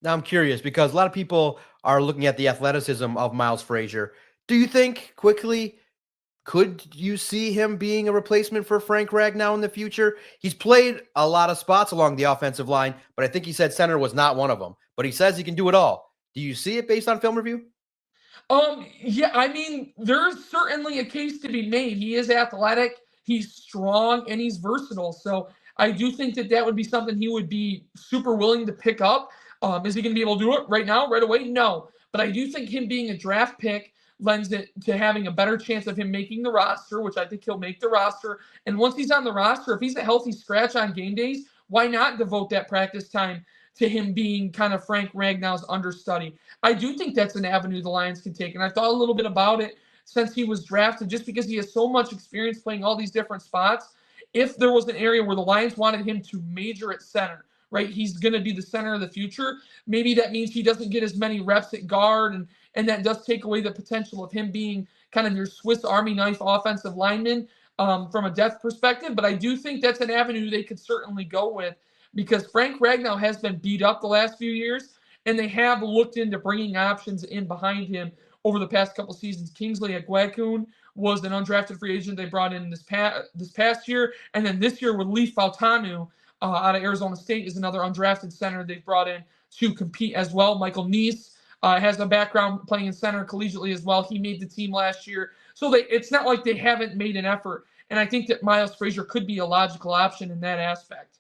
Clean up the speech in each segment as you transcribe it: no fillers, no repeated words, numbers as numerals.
Now I'm curious because a lot of people are looking at the athleticism of Miles Frazier. Do you think quickly could you see him being a replacement for Frank Ragnow in the future? He's played a lot of spots along the offensive line, but I think he said center was not one of them. But he says he can do it all. Do you see it based on film review? Yeah, I mean, there's certainly a case to be made. He is athletic, he's strong, and he's versatile. So I do think that that would be something he would be super willing to pick up. Is he going to be able to do it right now, right away? No. But I do think him being a draft pick lends it to having a better chance of him making the roster, which I think he'll make the roster. And once he's on the roster, if he's a healthy scratch on game days, why not devote that practice time to him being kind of Frank Ragnow's understudy? I do think that's an avenue the Lions can take. And I thought a little bit about it since he was drafted, just because he has so much experience playing all these different spots. If there was an area where the Lions wanted him to major at center, right, he's going to be the center of the future. Maybe that means he doesn't get as many reps at guard, and that does take away the potential of him being kind of your Swiss Army knife offensive lineman from a depth perspective. But I do think that's an avenue they could certainly go with because Frank Ragnow has been beat up the last few years and they have looked into bringing options in behind him over the past couple seasons. Kingsley Aguakun was an undrafted free agent they brought in this past year, and then this year with Leaf Fautanu out of Arizona State is another undrafted center they've brought in to compete as well. Michael Neese has a background playing in center collegiately as well. He made the team last year, so it's not like they haven't made an effort. And I think that Miles Frazier could be a logical option in that aspect.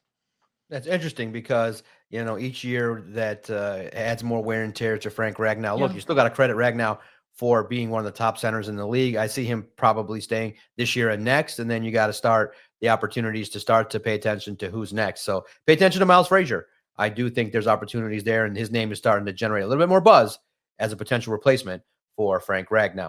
That's interesting because each year that adds more wear and tear to Frank Ragnow. Look, Yeah. you still got to credit Ragnow for being one of the top centers in the league. I see him probably staying this year and next, and then you got to start the opportunities to start to pay attention to who's next. So pay attention to Miles Frazier. I do think there's opportunities there, and his name is starting to generate a little bit more buzz as a potential replacement for Frank Ragnow.